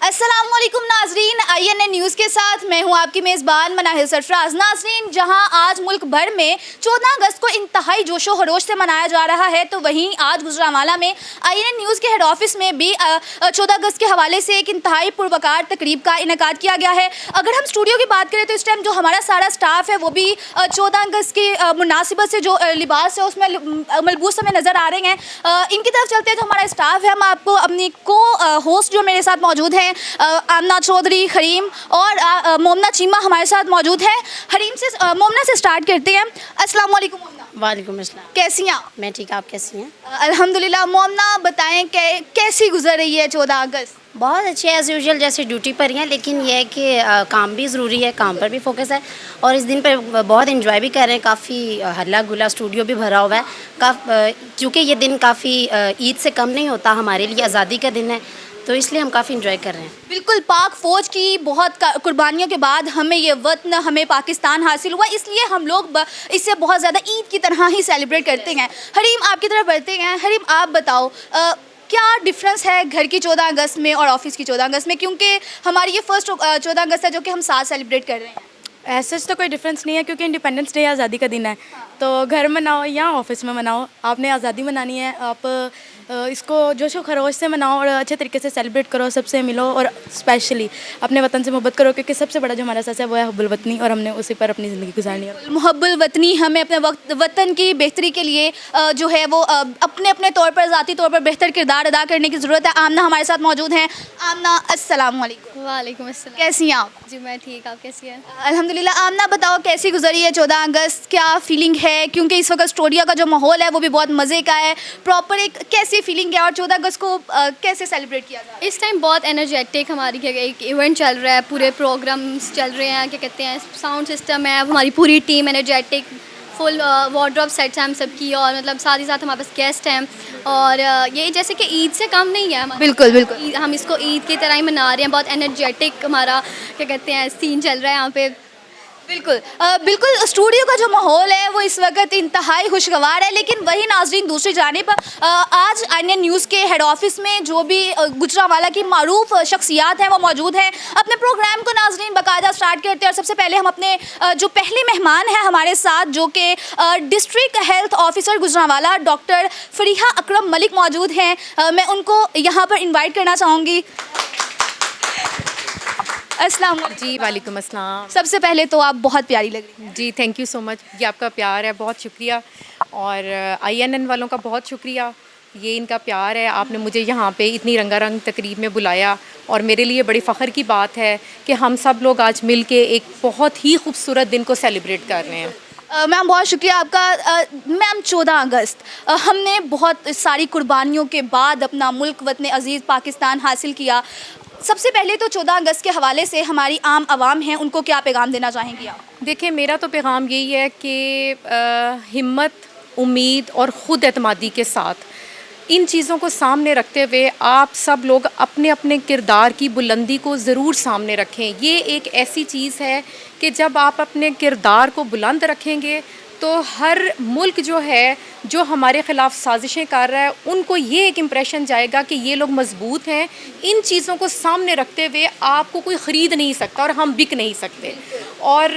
अस्सलामुअलैकुम नाजरीन, INN news के साथ मैं हूं आपकी मेज़बान मनाहिल सरफराज। नाजरीन, जहां आज मुल्क भर में 14 अगस्त को इंतहाई जोशो खरोश से मनाया जा रहा है, तो वहीं आज गुजरांवाला में INN न्यूज़ के हेड ऑफिस में भी 14 अगस्त के हवाले से एक इंतहाई पुरवकार तकरीब का इनेकाद किया गया है। अगर हम स्टूडियो की बात करें तो इस टाइम जो हमारा सारा स्टाफ है वो भी 14 अगस्त की मुनासिबत से जो लिबास है उसमें मलबूस हमें नज़र आ रहे हैं। इनकी तरफ चलते हैं जो हमारा स्टाफ है, हम आपको अपनी को होस्ट जो मेरे साथ मौजूद हैं आमना चौधरी, हरीम और मोमना चीमा हमारे साथ मौजूद है। हरीम से मोमना से स्टार्ट करते हैं। अस्सलाम वालेकुम मोमना। वालेकुम अस्सलाम। कैसी हैं आप? मैं ठीक, आप कैसी हैं? अल्हम्दुलिल्लाह। मोमना बताएं कैसी गुजर रही है 14 अगस्त? बहुत अच्छी है, एज़ यूजुअल जैसे ड्यूटी पर ही हैं, लेकिन यह है कि काम भी ज़रूरी है, काम पर भी फोकस है और इस दिन पर बहुत एंजॉय भी कर रहे हैं। काफ़ी हल्ला गुला, स्टूडियो भी भरा हुआ है क्योंकि ये दिन काफ़ी ईद से कम नहीं होता, हमारे लिए आज़ादी का दिन है, तो इसलिए हम काफ़ी इंजॉय कर रहे हैं। बिल्कुल, पाक फ़ौज की बहुत कुर्बानियों के बाद हमें ये वतन, हमें पाकिस्तान हासिल हुआ, इसलिए हम लोग इसे बहुत ज़्यादा ईद की तरह ही सेलिब्रेट करते हैं। हरीम, आपकी तरफ बढ़ते हैं। हरीम, आप बताओ क्या डिफरेंस है घर की 14 अगस्त में और ऑफिस की 14 अगस्त में, क्योंकि हमारी ये फर्स्ट 14 अगस्त है जो कि हम साथ सेलिब्रेट कर रहे हैं। ऐसे तो कोई डिफरेंस नहीं है क्योंकि इंडिपेंडेंस डे आज़ादी का दिन है, तो घर मनाओ या ऑफिस में मनाओ, आपने आज़ादी मनानी है, आप इसको जोशो खरोश से मनाओ और अच्छे तरीके से सेलिब्रेट करो, सबसे मिलो और स्पेशली अपने वतन से मोहब्बत करो, क्योंकि सबसे बड़ा जो हमारा सच है वो है हुब्बुल वतनी और हमने उसी पर अपनी ज़िंदगी गुजारनी है। मुहब्बुल वतनी, हमें अपने वतन की बेहतरी के लिए जो है वो अपने अपने तौर पर, ज़ाती तौर पर बेहतर किरदार अदा करने की ज़रूरत है। आमना हमारे साथ मौजूद हैं। आमना, अस्सलाम वालेकुम। वालेकुम अस्सलाम। कैसी हैं आप? जी मैं ठीक, आप कैसी हैं? अल्हम्दुलिल्लाह। आमना बताओ कैसी गुजरी है 14 अगस्त, क्या फीलिंग है? क्योंकि इस वक्त स्टूडियो का जो माहौल है वो भी बहुत मज़े का है, प्रॉपर एक कैसी फीलिंग है और 14 अगस्त को कैसे सेलिब्रेट किया जाए? इस टाइम बहुत एनर्जेटिक हमारी एक इवेंट चल रहा है, पूरे प्रोग्राम्स चल रहे हैं, क्या कहते हैं, साउंड सिस्टम है, हमारी पूरी team energetic, full wardrobe sets हैं हम सबकी, और मतलब साथ ही साथ हमारे पास गेस्ट हैं और ये जैसे कि ईद से कम नहीं है। बिल्कुल बिल्कुल, हम इसको ईद की तरह ही मना रहे हैं। बहुत एनर्जेटिक हमारा क्या कहते हैं सीन चल रहा है यहाँ पे। बिल्कुल बिल्कुल, स्टूडियो का जो माहौल है वो इस वक्त इंतहाई खुशगवार है। लेकिन वही नाजरीन, दूसरी जानिब आज INN न्यूज़ के हेड ऑफिस में जो भी गुजरांवाला की मारूफ शख्सियात हैं वो मौजूद हैं। अपने प्रोग्राम को नाजरीन बाकायदा स्टार्ट करते हैं और सबसे पहले हम अपने जो पहले मेहमान हैं हमारे साथ, जो कि district health officer Gujranwala doctor Fariha Akram Malik मौजूद हैं, मैं उनको यहाँ पर इन्वाइट करना चाहूँगी। अस्सलाम वालेकुम। जी वालेकुम अस्सलाम। सबसे पहले तो आप बहुत प्यारी लग रही हैं। जी थैंक यू सो मच, ये आपका प्यार है, बहुत शुक्रिया, और INN वालों का बहुत शुक्रिया, ये इनका प्यार है। आपने मुझे यहाँ पे इतनी रंगारंग तकरीब में बुलाया और मेरे लिए बड़ी फ़ख्र की बात है कि हम सब लोग आज मिल के एक बहुत ही खूबसूरत दिन को सेलिब्रेट कर रहे हैं। मैम बहुत शुक्रिया आपका। मैम 14 अगस्त हमने बहुत सारी कुर्बानियों के बाद अपना मुल्क वतन अज़ीज़ पाकिस्तान हासिल किया। सबसे पहले तो 14 अगस्त के हवाले से हमारी आम आवाम हैं, उनको क्या पैगाम देना चाहेंगी आप? देखिए, मेरा तो पैगाम यही है कि हिम्मत, उम्मीद और ख़ुद एतमादी के साथ इन चीज़ों को सामने रखते हुए आप सब लोग अपने अपने किरदार की बुलंदी को ज़रूर सामने रखें। ये एक ऐसी चीज़ है कि जब आप अपने किरदार को बुलंद रखेंगे तो हर मुल्क जो है, जो हमारे ख़िलाफ़ साजिशें कर रहा है, उनको ये एक इम्प्रेशन जाएगा कि ये लोग मजबूत हैं। इन चीज़ों को सामने रखते हुए आपको कोई ख़रीद नहीं सकता और हम बिक नहीं सकते। और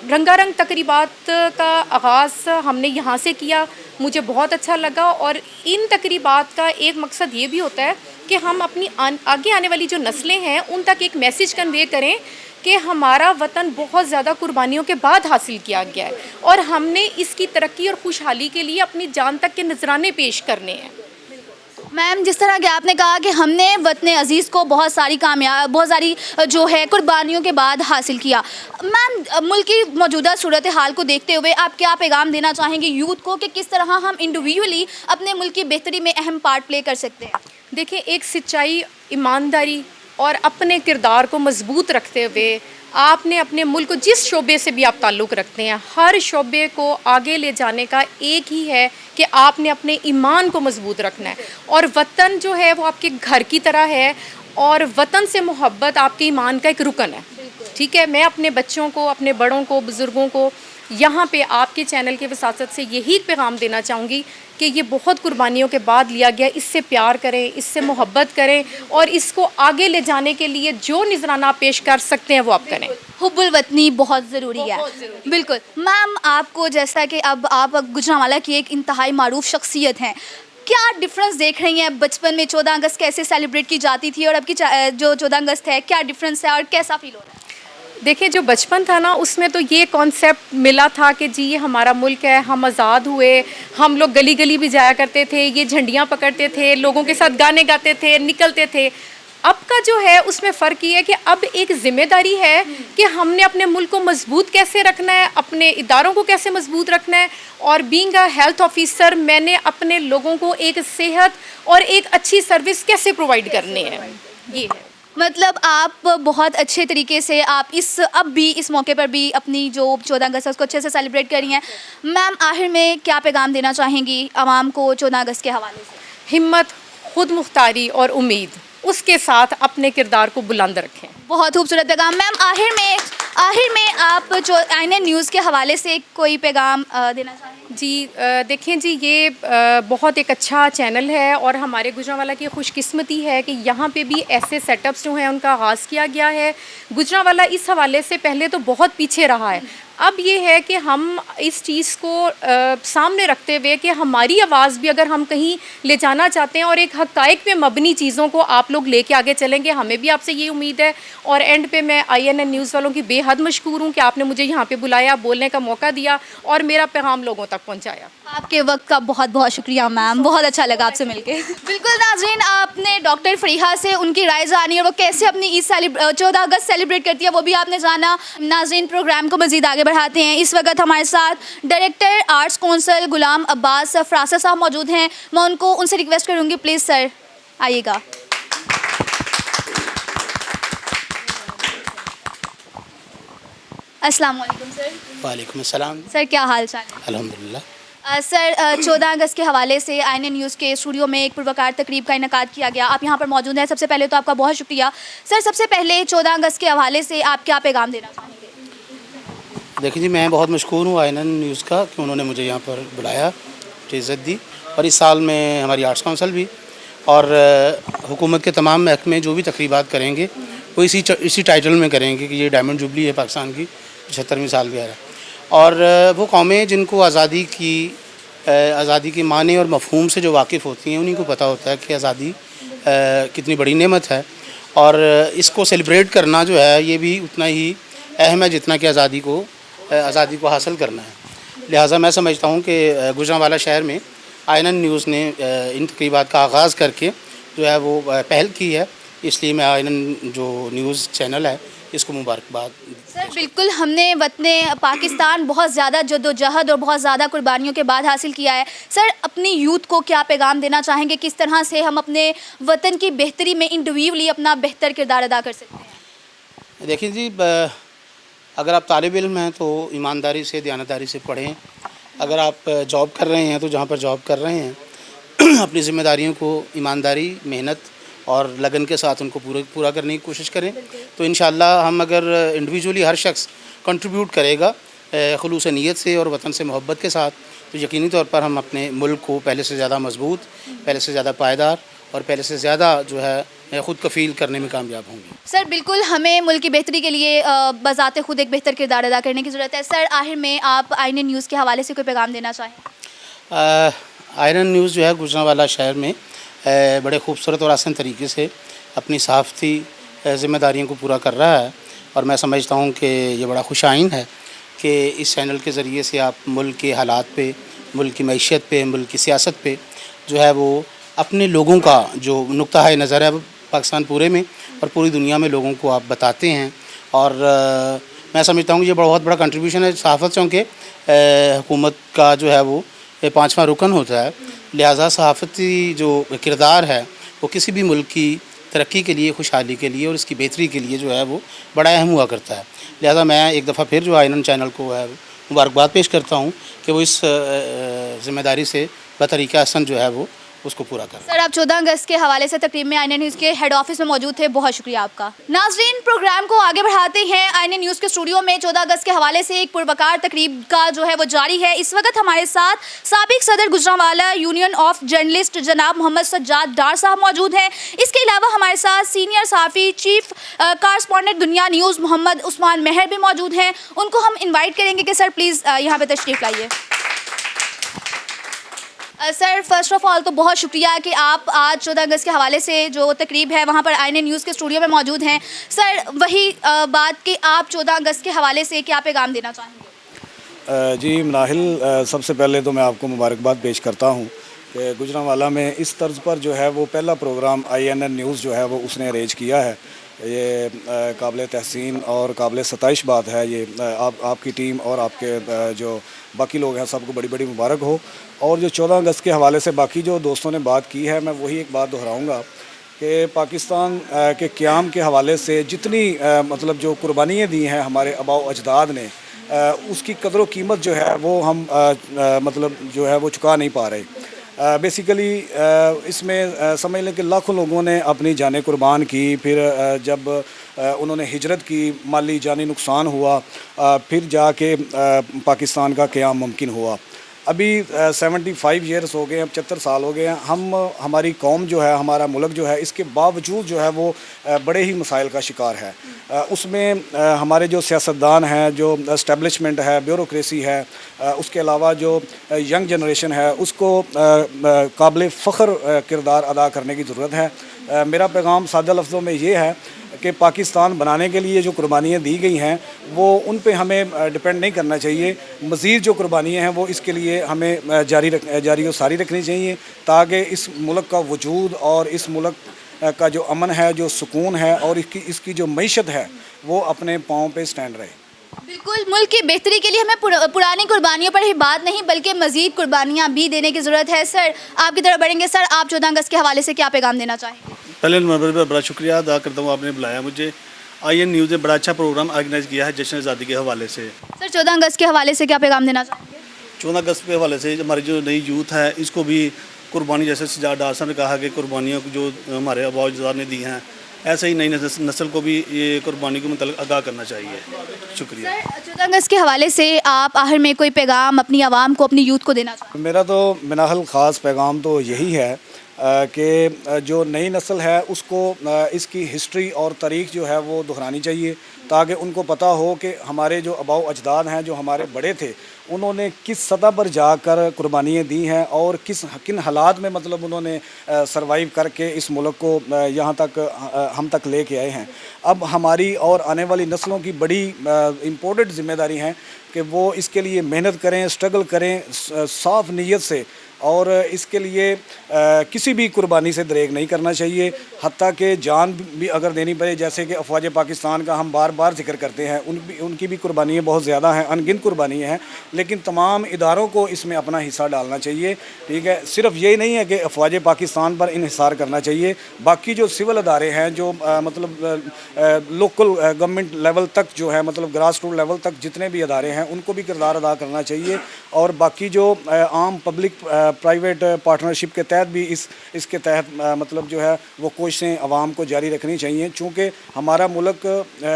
रंगारंग तकरीबात का आगाज़ हमने यहाँ से किया, मुझे बहुत अच्छा लगा, और इन तकरीबात का एक मकसद ये भी होता है कि हम अपनी आगे आने वाली जो नस्लें हैं उन तक एक मैसेज कन्वे करें कि हमारा वतन बहुत ज़्यादा कुर्बानियों के बाद हासिल किया गया है और हमने इसकी तरक्की और खुशहाली के लिए अपनी जान तक के नजराने पेश करने हैं। मैम, जिस तरह कि आपने कहा कि हमने वतन अज़ीज़ को बहुत सारी जो है कुर्बानियों के बाद हासिल किया, मैम मुल्क की मौजूदा सूरत हाल को देखते हुए आप क्या पैगाम देना चाहेंगे यूथ को कि किस तरह हम इंडिविजुअली अपने मुल्क की बेहतरी में अहम पार्ट प्ले कर सकते हैं? देखिए, एक सच्चाई, ईमानदारी और अपने किरदार को मजबूत रखते हुए आपने अपने मुल्क को जिस शोबे से भी आप ताल्लुक़ रखते हैं, हर शोबे को आगे ले जाने का एक ही है कि आपने अपने ईमान को मजबूत रखना है। और वतन जो है वो आपके घर की तरह है और वतन से मोहब्बत आपके ईमान का एक रुकन है। ठीक है, मैं अपने बच्चों को, अपने बड़ों को, बुज़ुर्गों को यहाँ पे आपके चैनल के वसासत से यही पैगाम देना चाहूँगी कि ये बहुत कुर्बानियों के बाद लिया गया, इससे प्यार करें, इससे मोहब्बत करें और इसको आगे ले जाने के लिए जो नजराना आप पेश कर सकते हैं वो आप करें। हुब्बुल वतनी बहुत ज़रूरी है। बिल्कुल मैम, आपको जैसा कि अब आप गुजरांवाला की एक इंतहाई मारूफ शख्सियत हैं, क्या डिफरेंस देख रही हैं? बचपन में 14 अगस्त कैसे सेलिब्रेट की जाती थी और अब की जो 14 अगस्त है, क्या डिफरेंस है और कैसा फील हो रहा है? देखिए, जो बचपन था ना उसमें तो ये कॉन्सेप्ट मिला था कि जी ये हमारा मुल्क है, हम आज़ाद हुए, हम लोग गली गली भी जाया करते थे, ये झंडियाँ पकड़ते थे, लोगों के साथ गाने गाते थे, निकलते थे। अब का जो है उसमें फ़र्क ये है कि अब एक ज़िम्मेदारी है कि हमने अपने मुल्क को मजबूत कैसे रखना है, अपने इदारों को कैसे मजबूत रखना है। और बीइंग अ हेल्थ ऑफिसर मैंने अपने लोगों को एक सेहत और एक अच्छी सर्विस कैसे प्रोवाइड करनी है, ये है। मतलब आप बहुत अच्छे तरीके से आप अब भी इस मौके पर भी अपनी जो 14 अगस्त है उसको अच्छे से सेलिब्रेट कर रही हैं। मैम, आखिर में क्या पैगाम देना चाहेंगी आवाम को 14 अगस्त के हवाले से? हिम्मत, खुद मुख्तारी और उम्मीद, उसके साथ अपने किरदार को बुलंद रखें। बहुत खूबसूरत पैगाम। मैम, आखिर में आप जो INN न्यूज़ के हवाले से कोई पैगाम देना चाहेंगे? जी देखें जी, ये बहुत एक अच्छा चैनल है और हमारे गुजरांवाला की खुशकिस्मती है कि यहाँ पे भी ऐसे सेटअप्स जो हैं उनका आगाज़ किया गया है। गुजरांवाला इस हवाले से पहले तो बहुत पीछे रहा है, अब ये है कि हम इस चीज़ को सामने रखते हुए कि हमारी आवाज़ भी अगर हम कहीं ले जाना चाहते हैं और एक हक़ाइक़ में मबनी चीज़ों को आप लोग लेके आगे चलेंगे, हमें भी आपसे ये उम्मीद है। और एंड पे मैं INN न्यूज़ वालों की बेहद मशकूर हूँ कि आपने मुझे यहाँ पे बुलाया, बोलने का मौका दिया और मेरा पैगाम लोगों तक पहुँचाया। आपके वक्त का बहुत बहुत शुक्रिया मैम, बहुत अच्छा लगा आपसे मिलके। बिल्कुल नाज़रीन, आपने डॉक्टर फरीहा से उनकी राय जानी और वो कैसे अपनी ईद 14 अगस्त सेलिब्रेट करती है वो भी आपने जाना। नाज़रीन, प्रोग्राम को मज़ीद आगे बढ़ाते हैं। इस वक्त हमारे साथ डायरेक्टर आर्ट्स कौंसल गुलाम अब्बास फ्रासा साहब मौजूद हैं। मैं उनसे रिक्वेस्ट करूँगी, प्लीज़ सर आइएगा। अस्सलाम वालेकुम सर। वालेकुम अस्सलाम। सर, क्या हाल चाल है? अल्हम्दुलिल्लाह। सर, 14 अगस्त के हवाले से INN न्यूज़ के स्टूडियो में एक पुरवकार तकरीब का इनेकाद किया गया। आप यहाँ पर मौजूद हैं, सबसे पहले तो आपका बहुत शुक्रिया। सर, सबसे पहले 14 अगस्त के हवाले से आप क्या पैगाम देना चाहेंगे? देखिए जी, मैं बहुत मशकूर हूँ INN न्यूज़ का कि उन्होंने मुझे यहाँ पर बुलाया, मुझे इज़्ज़त दी। और इस साल में हमारी आर्ट्स काउंसिल भी और हुकूमत के तमाम महकमे जो भी तकरीबात करेंगे वो इसी टाइटल में करेंगे कि ये डायमंड जुबली है पाकिस्तान की 75वीं सालगिरह है। और वो कौमें जिनको आज़ादी के माने और मफ़हूम से जो वाकिफ़ होती हैं उन्हीं को पता होता है कि आज़ादी कितनी बड़ी नेमत है और इसको सेलिब्रेट करना जो है ये भी उतना ही अहम है जितना कि आज़ादी को हासिल करना है। लिहाजा मैं समझता हूँ कि गुजरांवाला शहर में INN न्यूज़ ने इन तकरीबात का आगाज़ करके जो है वो पहल की है, इसलिए मैं INN जो न्यूज़ चैनल है इसको मुबारकबाद। सर, बिल्कुल, हमने वतने पाकिस्तान बहुत ज़्यादा जद्दोजहद और बहुत ज़्यादा कुर्बानियों के बाद हासिल किया है। सर, अपनी यूथ को क्या पैगाम देना चाहेंगे? किस तरह से हम अपने वतन की बेहतरी में इंडिविजुअली अपना बेहतर किरदार अदा कर सकते हैं? देखिए जी, अगर आप तालिब इल्म हैं तो ईमानदारी से, दयानतदारी से पढ़ें। अगर आप जॉब कर रहे हैं तो जहाँ पर जॉब कर रहे हैं अपनी ज़िम्मेदारियों को ईमानदारी, मेहनत और लगन के साथ उनको पूरा करने की कोशिश करें। तो इंशाअल्लाह हम अगर इंडिविजुअली हर शख्स कंट्रीब्यूट करेगा खुलूस नीयत से और वतन से मोहब्बत के साथ, तो यकीनी तौर पर हम अपने मुल्क को पहले से ज़्यादा मजबूत, पहले से ज़्यादा पायदार और पहले से ज़्यादा जो है ख़ुद कफ़ील करने में कामयाब होंगे। सर, बिल्कुल, हमें मुल्क की बेहतरी के लिए बज़ाते खुद एक बेहतर किरदार अदा करने की ज़रूरत है। सर, आखिर में आप INN न्यूज़ के हवाले से कोई पैगाम देना चाहें? INN न्यूज़ जो है गुजरांवाला शहर में बड़े खूबसूरत और आसान तरीके से अपनी सहाफ़ती ज़िम्मेदारियों को पूरा कर रहा है और मैं समझता हूँ कि ये बड़ा खुशाइन है कि इस चैनल के ज़रिए से आप मुल्क के हालात पे, मुल्क की मईशत पे, मुल्क की सियासत पे जो है वो अपने लोगों का जो नुक्ता है नज़र है पाकिस्तान पूरे में और पूरी दुनिया में लोगों को आप बताते हैं। और मैं समझता हूँ कि ये बहुत बड़ा कंट्रीब्यूशन है सहाफ़त, चूँकि हुकूमत का जो है वो 5वां रुकन होता है। लिहाजा सहाफ़ती जो किरदार है वो किसी भी मुल्क की तरक्की के लिए, खुशहाली के लिए और इसकी बेहतरी के लिए जो है वो बड़ा अहम हुआ करता है। लिहाजा मैं एक दफ़ा फिर जो INN चैनल को है मुबारकबाद पेश करता हूँ कि वो इस ज़िम्मेदारी से बतरीक़ा हसन जो है वो उसको पूरा कर रहे हैं। सर आप 14 अगस्त के हवाले से तकरीब में INA न्यूज़ के हेड ऑफिस में मौजूद थे, बहुत शुक्रिया आपका। नाजरीन, प्रोग्राम को आगे बढ़ाते हैं। INA न्यूज़ के स्टूडियो में 14 अगस्त के हवाले से एक पुरवकार तकरीब का जो है वो जारी है। इस वक्त हमारे साथ साबिक सदर गुजरांवाला यूनियन ऑफ जर्नलिस्ट जनाब मोहम्मद सज्जाद डार साहब मौजूद हैं। इसके अलावा हमारे साथ सीनियर सहाफ़ी चीफ कॉरेस्पॉन्डेंट दुनिया न्यूज़ मोहम्मद उस्मान मेहर भी मौजूद हैं। उनको हम इन्वाइट करेंगे कि सर प्लीज़ यहाँ पर तशरीफ़ लाइए। सर फर्स्ट ऑफ ऑल तो बहुत शुक्रिया कि आप आज 14 अगस्त के हवाले से जो तकरीब है वहाँ पर INA न्यूज़ के स्टूडियो में मौजूद हैं। सर वही बात कि आप 14 अगस्त के हवाले से क्या पैगाम देना चाहेंगे? जी मनाहिल, सबसे पहले तो मैं आपको मुबारकबाद पेश करता हूँ कि गुजरांवाला में इस तर्ज पर जो है वो पहला प्रोग्राम INA न्यूज़ जो है वो उसने अरेंज किया है। ये काबिल तहसीन और काबिल सताइश बात है। ये आपकी टीम और आपके जो बाकी लोग हैं सबको बड़ी बड़ी मुबारक हो। और जो 14 अगस्त के हवाले से बाकी जो दोस्तों ने बात की है, मैं वही एक बात दोहराऊंगा कि पाकिस्तान के क़याम के हवाले से जितनी मतलब जो कुर्बानियाँ दी हैं हमारे आबाओ अजदाद ने, उसकी कदर व कीमत जो है वो हम मतलब जो है वो चुका नहीं पा रहे। बेसिकली इसमें समझ लें कि लाखों लोगों ने अपनी जानें कुर्बान की। फिर जब उन्होंने हिजरत की, माली जानी नुकसान हुआ, फिर जाके पाकिस्तान का क़याम मुमकिन हुआ। अभी 75 ईयर्स हो गए हैं, 75 साल हो गए हैं। हमारी कौम जो है, हमारा मुल्क जो है, इसके बावजूद जो है वो बड़े ही मसाइल का शिकार है। उसमें हमारे जो सियासतदान हैं, जो एस्टेब्लिशमेंट है, ब्यूरोक्रेसी है, उसके अलावा जो यंग जनरेशन है, उसको काबिल फ़ख्र किरदार अदा करने की ज़रूरत है। मेरा पैगाम सादा लफ्ज़ों में ये है कि पाकिस्तान बनाने के लिए जो कुर्बानियाँ दी गई हैं वो उन पे हमें डिपेंड नहीं करना चाहिए। मज़ीद जो कुर्बानियाँ हैं वो इसके लिए हमें जारी और सारी रखनी चाहिए, ताकि इस मुल्क का वजूद और इस मुल्क का जो अमन है, जो सुकून है और इसकी जो मईशत है वो अपने पाँव पे स्टैंड रहे। बिल्कुल, मुल्क की बेहतरी के लिए हमें पुरानी कुर्बानियों पर ही बात नहीं बल्कि मज़ीद कुर्बानियाँ भी देने की ज़रूरत है। सर आपकी तरफ बढ़ेंगे। सर आप 14 अगस्त के हवाले से क्या पैगाम देना चाहेंगे? पहले नंबर पर बड़ा शुक्रिया अदा करता हूँ, आपने बुलाया मुझे। INA न्यूज़ ने बड़ा अच्छा प्रोग्राम ऑर्गेनाइज किया है जश्न आज़ादी के हवाले से। सर 14 अगस्त के हवाले से क्या पैगाम देना चाहेंगे? 14 अगस्त के हवाले से हमारी जो नई यूथ है इसको भी कुर्बानी, जैसे सज्जाद डार साहब ने कहा कि कुर्बानियों को जो हमारे आबाओ अजदाद ने दी हैं, ऐसे ही नई नस्ल को भी ये कुर्बानी के मतलब आगाह करना चाहिए। शुक्रिया। सर 14 अगस्त के हवाले से आप आखिर में कोई पैगाम अपनी आवाम को, अपनी यूथ को देना चाहेंगे? मेरा तो मनाहिल ख़ास पैगाम तो यही है कि जो नई नस्ल है उसको इसकी हिस्ट्री और तारीख़ जो है वो दोहरानी चाहिए, ताकि उनको पता हो कि हमारे जो आबाओ अजदाद हैं, जो हमारे बड़े थे, उन्होंने किस सतह पर जाकर कुर्बानियाँ दी हैं और किन हालात में मतलब उन्होंने सरवाइव करके इस मुल्क को यहाँ तक हम तक लेके आए हैं। अब हमारी और आने वाली नस्लों की बड़ी इम्पोर्टेंट ज़िम्मेदारी है कि वो इसके लिए मेहनत करें, स्ट्रगल करें साफ़ नीयत से, और इसके लिए किसी भी कुर्बानी से दरेग नहीं करना चाहिए, हत्ता कि जान भी अगर देनी पड़े। जैसे कि अफवाज पाकिस्तान का हम बार बार जिक्र करते हैं, उनकी भी कुर्बानियाँ बहुत ज़्यादा हैं, अनगिनत कुर्बानियाँ हैं, लेकिन तमाम इदारों को इसमें अपना हिस्सा डालना चाहिए। ठीक है, सिर्फ यही नहीं है कि अफवाज पाकिस्तान पर इन्हिसार करना चाहिए, बाकी जो सिविल अदारे हैं, जो मतलब लोकल गवर्नमेंट लेवल तक जो है, मतलब ग्रास रूट लेवल तक जितने भी अदारे हैं, उनको भी किरदार अदा करना चाहिए। और बाकी जो आम पब्लिक प्राइवेट पार्टनरशिप के तहत भी इसके तहत मतलब जो है वो कोशिशें आवाम को जारी रखनी चाहिए। चूँकि हमारा मुल्क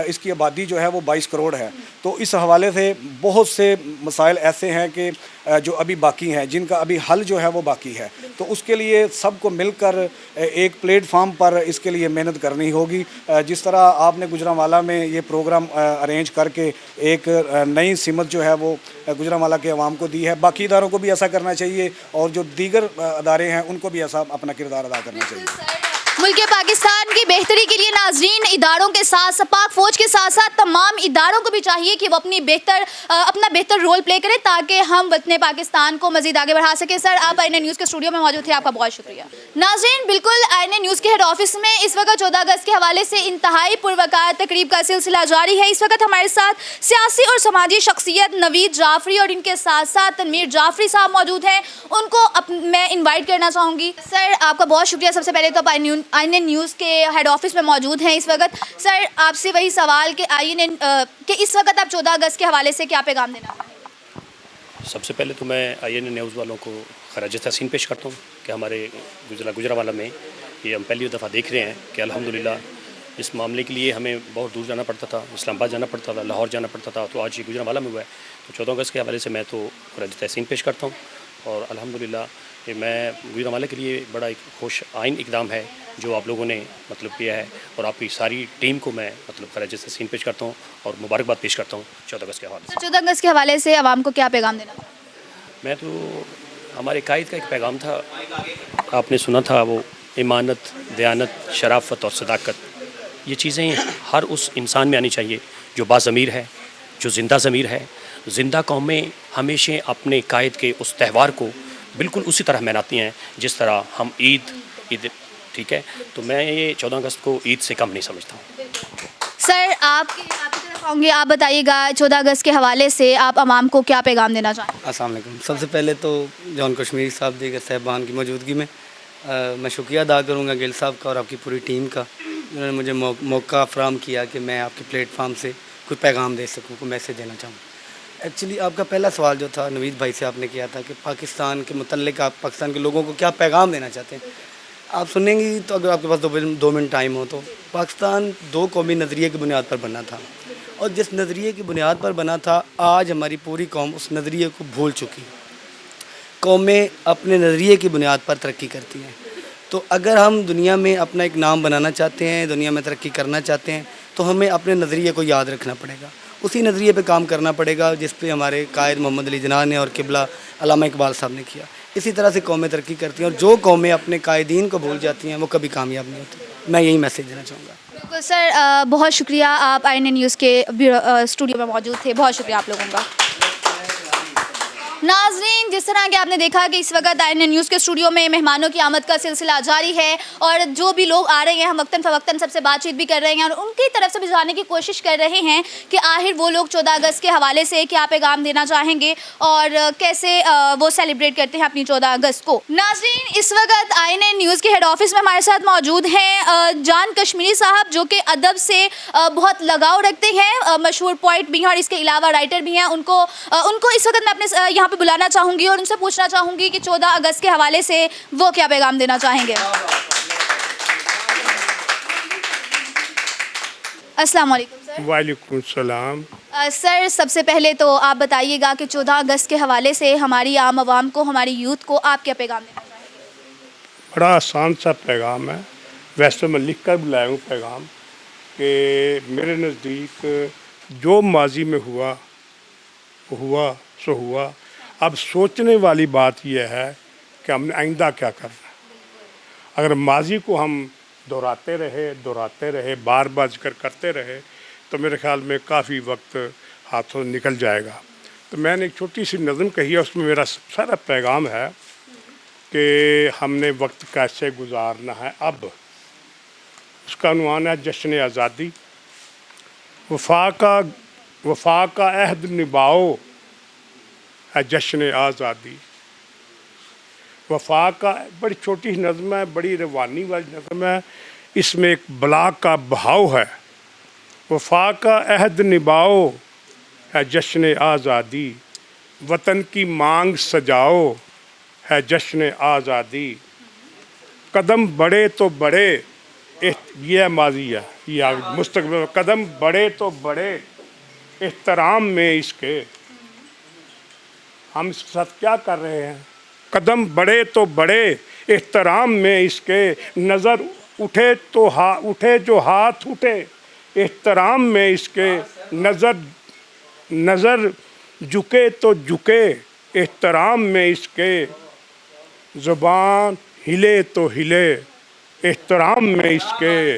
इसकी आबादी जो है वो 22 करोड़ है, तो इस हवाले से बहुत से मसाइल ऐसे हैं कि जो अभी बाकी हैं, जिनका अभी हल जो है वो बाकी है। तो उसके लिए सबको मिलकर एक प्लेटफार्म पर इसके लिए मेहनत करनी होगी। जिस तरह आपने गुजरांवाला में ये प्रोग्राम अरेंज करके एक नई सिमत जो है वो गुजरांवाला के अवाम को दी है, बाकी इदारों को भी ऐसा करना चाहिए और जो दीगर अदारे हैं उनको भी ऐसा अपना किरदार अदा करना चाहिए। मुल्क पाकिस्तान की बेहतरी के लिए नाजरीन इदारों के साथ पाक फ़ौज के साथ साथ तमाम इदारों को भी चाहिए कि वो अपना बेहतर रोल प्ले करें, ताकि हम वतन पाकिस्तान को मज़ीद आगे बढ़ा सकें। सर आप INA न्यूज़ के स्टूडियो में मौजूद थे, आपका बहुत शुक्रिया। नाजरीन बिल्कुल INA न्यूज़ के हेड ऑफिस में इस वक्त 14 अगस्त के हवाले से इंतहाई पुरवकार तकरीब का सिलसिला जारी है। इस वक्त हमारे साथ सियासी और समाजी शख्सियत नवीद जाफरी और इनके साथ साथ तनवीर जाफरी साहब मौजूद हैं, उनको मैं इन्वाइट करना चाहूँगी। सर आपका बहुत शुक्रिया। सबसे पहले तो INA न्यूज़ के हेड ऑफिस में मौजूद हैं इस वक्त। सर आपसे वही सवाल कि INA कि इस वक्त आप 14 अगस्त के हवाले से क्या पैगाम देना चाहेंगे? सबसे पहले तो मैं INA न्यूज़ वालों को खराज तहसीन पेश करता हूँ कि हमारे गुजरांवाला में ये हम पहली दफ़ा देख रहे हैं कि अल्हम्दुलिल्लाह इस मामले के लिए हमें बहुत दूर जाना पड़ता था, इस्लामाबाद जाना पड़ता था, लाहौर जाना पड़ता था, तो आज ये गुजरांवाला में हुआ है। तो 14 अगस्त के हवाले से मैं तो खराज तहसीन पेश करता हूँ और अल्हम्दुलिल्लाह ये मैं गुजरांवाला के लिए बड़ा एक खुश आइन इकदाम है जो आप लोगों ने मतलब किया है और आपकी सारी टीम को मैं मतलब खराज तहसीन पेश करता हूँ और मुबारकबाद पेश करता हूँ 14 अगस्त के हवाले से। 14 अगस्त के हवाले से आवाम को क्या पैगाम देना? मैं तो हमारे कायद का एक पैगाम था, आपने सुना था, वो ईमानत, दयानत, शराफत और सदाकत, ये चीज़ें हर उस इंसान में आनी चाहिए जो बाज़मीर है, जो ज़िंदा ज़मीर है। ज़िंदा कौमें हमेशा अपने कायद के उस त्यौहार को बिल्कुल उसी तरह मनाती हैं जिस तरह हम ईद, ठीक है। तो मैं ये 14 अगस्त को ईद से कम नहीं समझता हूँ। सर आपकी तरफ आऊँगी, आप बताइएगा 14 अगस्त के हवाले से आप आवाम को क्या पैगाम देना चाहें? अस्सलाम वालेकुम। सबसे पहले तो जॉन कश्मीरी साहब दीगर साहबान की मौजूदगी में मैं शुक्रिया अदा करूँगा गिल साहब का और आपकी पूरी टीम का, जिन्होंने मुझे मौका फराहम किया कि मैं आपके प्लेटफार्म से कुछ पैगाम दे सकूँ, कोई मैसेज देना चाहूँ। एक्चुअली आपका पहला सवाल जो था नवीद भाई से आपने किया था कि पाकिस्तान के मुतल्लिक आप पाकिस्तान के लोगों को क्या पैगाम देना चाहते हैं। आप सुनेंगी तो अगर आपके पास 2 मिनट टाइम हो तो पाकिस्तान 2 कौमी नज़रिए की बुनियाद पर बना था और जिस नज़रिए की बुनियाद पर बना था आज हमारी पूरी कौम उस नज़रिए को भूल चुकी। कौमें अपने नज़रिए की बुनियाद पर तरक्की करती हैं, तो अगर हम दुनिया में अपना एक नाम बनाना चाहते हैं, दुनिया में तरक्की करना चाहते हैं, तो हमें अपने नज़रिए को याद रखना पड़ेगा, उसी नज़रिए पे काम करना पड़ेगा जिस पे हमारे कायद मोहम्मद अली जिन्ना ने और किबला अल्लामा इकबाल साहब ने किया। इसी तरह से कौमें तरक्की करती हैं और जो कौमें अपने कायदीन को भूल जाती हैं वो कभी कामयाब नहीं होती। मैं यही मैसेज देना चाहूँगा। बिल्कुल सर, बहुत शुक्रिया, आप INA न्यूज़ के स्टूडियो में मौजूद थे, बहुत शुक्रिया आप लोगों का। नाजरीन, जिस तरह कि आपने देखा कि इस वक्त INA न्यूज़ के स्टूडियो में मेहमानों की आमद का सिलसिला जारी है और जो भी लोग आ रहे हैं हम वक्तन फ़वक्तन सबसे बातचीत भी कर रहे हैं और उनकी तरफ से भी जानने की कोशिश कर रहे हैं कि आखिर वो लोग 14 अगस्त के हवाले से क्या पैगाम देना चाहेंगे और कैसे वो सेलिब्रेट करते हैं अपनी 14 अगस्त को। नाजरीन, इस वक्त INA न्यूज़ के हेड ऑफिस में हमारे साथ मौजूद हैं जान कश्मीरी साहब, जो कि अदब से बहुत लगाव रखते हैं, मशहूर पोइट भी हैं और इसके अलावा राइटर भी हैं। उनको इस वक्त मैं अपने यहाँ पे बुलाना चाहूँगी और उनसे पूछना चाहूँगी कि 14 अगस्त के हवाले से वो क्या पैगाम देना चाहेंगे। अस्सलाम वालेकुम सर। वालेकुम सलाम। सर, सबसे पहले तो आप बताइएगा कि 14 अगस्त के हवाले से हमारी आम आवाम को, हमारी यूथ को आप क्या पैगाम देना चाहेंगे? बड़ा आसान सा पैगाम है, वैसे मैं लिख कर बुलाया हूँ पैगाम कि मेरे नज़दीक जो माजी में हुआ सो हुआ। अब सोचने वाली बात यह है कि हमने आइंदा क्या करना है। अगर माजी को हम दोहराते रहे बार बार जिक्र करते रहे तो मेरे ख्याल में काफ़ी वक्त हाथों निकल जाएगा। तो मैंने एक छोटी सी नज़म कही है, उसमें मेरा सारा पैगाम है कि हमने वक्त कैसे गुजारना है। अब उसका अनुमान है जश्न आज़ादी, वफा का अहद निभाओ है जश्न आज़ादी। वफा का बड़ी छोटी नज़म है, बड़ी रवानी वाली नज़म है, इसमें एक बलाग का बहाव है। वफा का अहद निभाओ है जश्न आज़ादी, वतन की मांग सजाओ है जश्न आज़ादी। कदम बढ़े तो बढ़े, ये माजी है, ये मुस्तकबिल। कदम बढ़े तो बढ़े एहतराम में इसके, हम इसके साथ क्या कर रहे हैं। कदम बढ़े तो बढ़े एहतराम में इसके, नज़र उठे तो उठे जो हाथ उठे एहतराम में इसके, नज़र झुके तो झुके एहतराम में इसके, ज़ुबान हिले तो हिले एहतराम में इसके।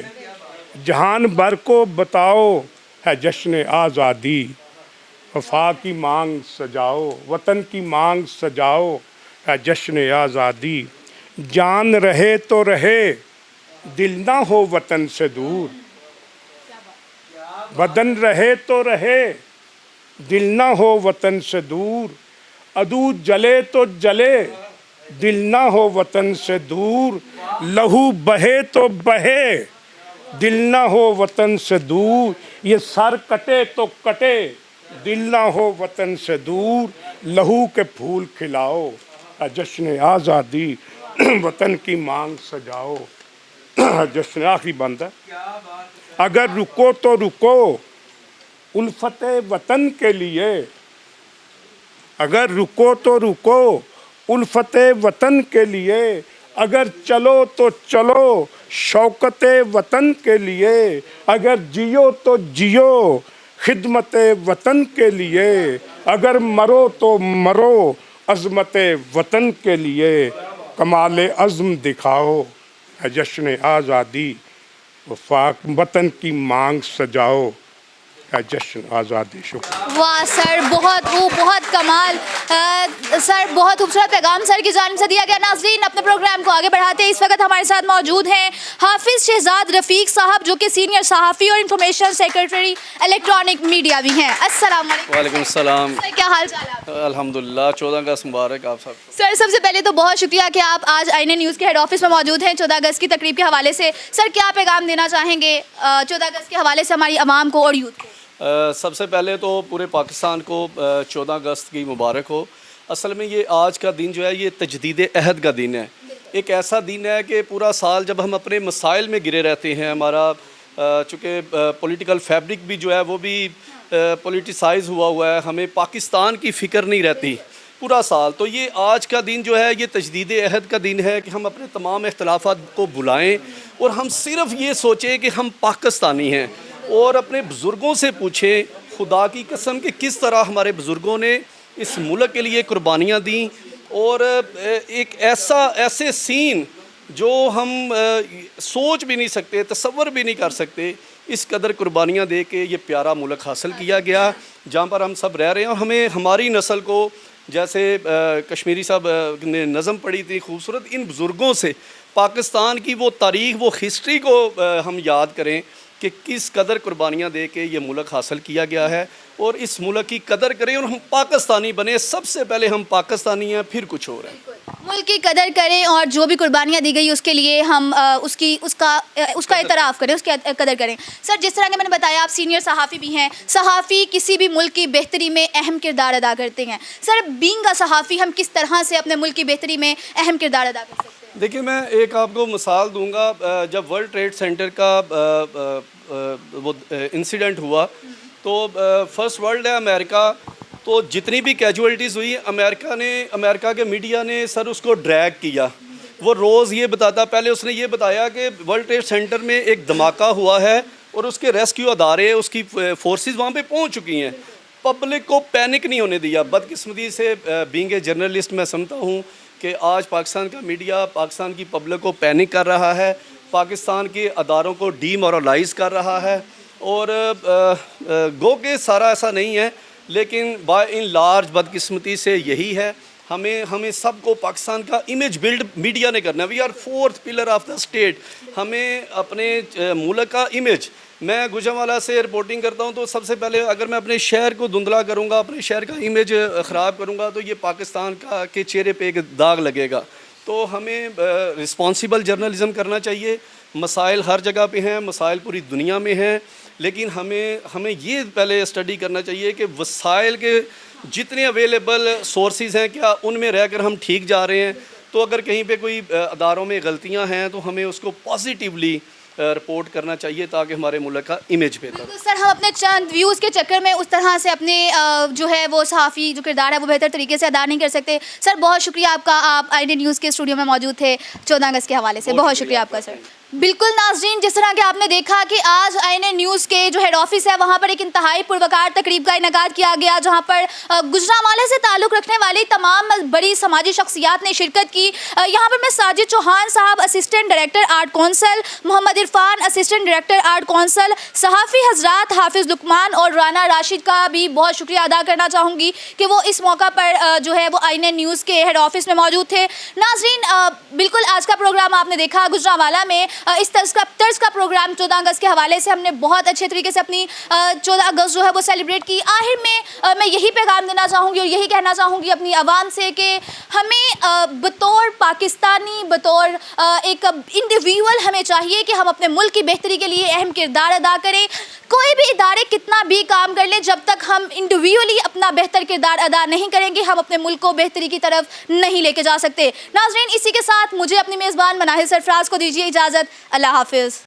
जहान भर को बताओ है जश्न आज़ादी, वफा की मांग सजाओ, वतन की मांग सजाओ है जश्न आज़ादी। जान रहे तो रहे दिल ना हो वतन से दूर, बदन रहे तो रहे दिल ना हो वतन से दूर। अदू जले तो जले दिल ना हो वतन से दूर, लहू बहे तो बहे दिल ना हो वतन से दूर। ये सर कटे तो कटे दिल ना हो वतन से दूर, लहू के फूल खिलाओ, जश्न आज़ादी वतन की मांग सजाओ। जश्न आखिरी बंद है। अगर रुको तो रुको उल्फते वतन के लिए, अगर रुको तो रुको उल्फते वतन के लिए, अगर चलो तो चलो शौकते वतन के लिए, अगर जियो तो जियो खिदमत वतन के लिए, अगर मरो तो मरो अज़मत वतन के लिए, कमाल अज़्म दिखाओ, जश्न आज़ादी वफाक वतन की मांग सजाओ, जश्न आज़ादी। शुक्रिया। वाह सर, बहुत कमाल। सर बहुत खूबसूरत पैगाम सर की जानिब से दिया गया। नाज़रीन, अपने प्रोग्राम को आगे बढ़ाते हैं, इस वक्त हमारे साथ मौजूद हैं हाफिज़ शहजाद रफ़ीक साहब, जो कि सीनियर सहाफ़ी और इंफॉर्मेशन सेक्रेटरी इलेक्ट्रॉनिक मीडिया भी हैं। अस्सलाम वालेकुम। वालेकुम सलाम। सर क्या हाल चाल है? अल्हम्दुलिल्लाह, 14 अगस्त मुबारक आप सब। सर सबसे पहले तो बहुत शुक्रिया कि आप आज INA न्यूज़ के हेड ऑफिस में मौजूद हैं 14 अगस्त की तकरीब के हवाले से। सर क्या पैगाम देना चाहेंगे 14 अगस्त के हवाले से हमारी आवाम को और यूथ को? सबसे पहले तो पूरे पाकिस्तान को 14 अगस्त की मुबारक हो। असल में ये आज का दिन जो है ये तजदीद अहद का दिन है। एक ऐसा दिन है कि पूरा साल जब हम अपने मसाइल में गिरे रहते हैं, हमारा चूँकि पॉलिटिकल फैब्रिक भी जो है वो भी पॉलिटिसाइज हुआ है, हमें पाकिस्तान की फ़िक्र नहीं रहती पूरा साल। तो ये आज का दिन जो है ये तजदीद अहद का दिन है कि हम अपने तमाम इख्तलाफात को भुलाएँ और हम सिर्फ़ ये सोचें कि हम पाकिस्तानी हैं और अपने बुज़ुर्गों से पूछें खुदा की कसम कि किस तरह हमारे बुज़ुर्गों ने इस मुल्क के लिए कुर्बानियाँ दी, और एक ऐसे सीन जो हम सोच भी नहीं सकते, तसव्वुर भी नहीं कर सकते, इस कदर कुर्बानियाँ दे के ये प्यारा मुल्क हासिल किया गया जहाँ पर हम सब रह रहे हैं। और हमें हमारी नस्ल को, जैसे कश्मीरी साहब ने नज़म पढ़ी थी खूबसूरत, इन बुज़ुर्गों से पाकिस्तान की वो तारीख़, वो हिस्ट्री को हम याद करें कि किस कदर कुर्बानियाँ दे के ये मुल्क हासिल किया गया है, और इस मुल्क की कदर करें और हम पाकिस्तानी बने। सबसे पहले हम पाकिस्तानी हैं, फिर कुछ और है। मुल्क की कदर करें और जो भी कुर्बानियाँ दी गई उसके लिए हम उसका इतराफ़ करें, उसकी कदर करें। सर जिस तरह के मैंने बताया आप सीनियर सहाफ़ी भी हैं, सहाफ़ी किसी भी मुल्क की बेहतरी में अहम किरदार अदा करते हैं। सर बीइंग अ सहाफ़ी हम किस तरह से अपने मुल्क की बेहतरी में अहम किरदार अदा कर सकते हैं? देखिए, मैं एक आपको मिसाल दूंगा। जब वर्ल्ड ट्रेड सेंटर का वो इंसिडेंट हुआ तो फर्स्ट वर्ल्ड है अमेरिका, तो जितनी भी कैजुअलिटीज़ हुई अमेरिका के मीडिया ने सर उसको ड्रैग किया। वो रोज़ ये बताता, पहले उसने ये बताया कि वर्ल्ड ट्रेड सेंटर में एक धमाका हुआ है और उसके रेस्क्यू अदारे, उसकी फोर्सेस वहाँ पे पहुँच चुकी हैं। पब्लिक को पैनिक नहीं होने दिया। बदकिस्मती से बीइंग ए जर्नलिस्ट मैं समझता हूँ कि आज पाकिस्तान का मीडिया पाकिस्तान की पब्लिक को पैनिक कर रहा है, पाकिस्तान के अदारों को डीमोरलाइज कर रहा है, और गो के सारा ऐसा नहीं है, लेकिन बाय इन लार्ज बदकिस्मती से यही है। हमें सबको पाकिस्तान का इमेज बिल्ड मीडिया ने करना है। We are 4th pillar of the state. हमें अपने मुल्क का इमेज, मैं गुजरांवाला से रिपोर्टिंग करता हूं, तो सबसे पहले अगर मैं अपने शहर को धुंधला करूंगा, अपने शहर का इमेज ख़राब करूंगा, तो ये पाकिस्तान का के चेहरे पे एक दाग लगेगा। तो हमें रिस्पॉन्सिबल जर्नलिज़म करना चाहिए। मसाइल हर जगह पे हैं, मसाइल पूरी दुनिया में हैं, लेकिन हमें ये पहले स्टडी करना चाहिए कि वसाइल के जितने अवेलेबल सोर्सेज हैं, क्या उनमें रहकर हम ठीक जा रहे हैं। तो अगर कहीं पे कोई अदारों में गलतियां हैं तो हमें उसको पॉजिटिवली रिपोर्ट करना चाहिए ताकि हमारे मुल्क का इमेज बेहतर हो। तो सर हम अपने चंद व्यूज़ के चक्कर में उस तरह से अपने जो है वो सहाफ़ी जो किरदार है वो बेहतर तरीके से अदा नहीं कर सकते। सर बहुत शुक्रिया आपका, आप INA न्यूज़ के स्टूडियो में मौजूद थे 14 अगस्त के हवाले से। बहुत शुक्रिया आपका सर। बिल्कुल नाज़रीन, जिस तरह के आपने देखा कि आज INA न्यूज़ के जो हेड ऑफिस है वहाँ पर एक इंतहाई पुरवकार तकरीब का इनेकाद किया गया, जहाँ पर गुजरांवाला से ताल्लुक़ रखने वाली तमाम बड़ी समाजी शख्सियात ने शिरकत की। यहाँ पर मैं साजिद चौहान साहब assistant director art council, Mohammad Irfan assistant director art council, सहाफ़ी हजरात हाफिज़ लुकमान और राना राशिद का भी बहुत शुक्रिया अदा करना चाहूँगी कि वो इस मौका पर जो है वो INA न्यूज़ के हेड ऑफिस में मौजूद थे। नाज़रीन बिल्कुल आज का प्रोग्राम आपने देखा गुजरांवाला में इस तर्ज का प्रोग्राम 14 अगस्त के हवाले से हमने बहुत अच्छे तरीके से अपनी 14 अगस्त जो है वो सेलिब्रेट की। आखिर में मैं यही पैगाम देना चाहूँगी और यही कहना चाहूँगी अपनी आवाम से कि हमें बतौर पाकिस्तानी, बतौर एक इंडिविजुअल हमें चाहिए कि हम अपने मुल्क की बेहतरी के लिए अहम किरदार अदा करें। कोई भी इदारे कितना भी काम कर ले, जब तक हम इंडिविजुअली अपना बेहतर किरदार अदा नहीं करेंगे हम अपने मुल्क को बेहतरी की तरफ नहीं लेके जा सकते। नाज़रीन, इसी के साथ मुझे अपनी मेज़बान मनाहिल सरफराज को दीजिए इजाज़त। अल्लाह हाफिज़।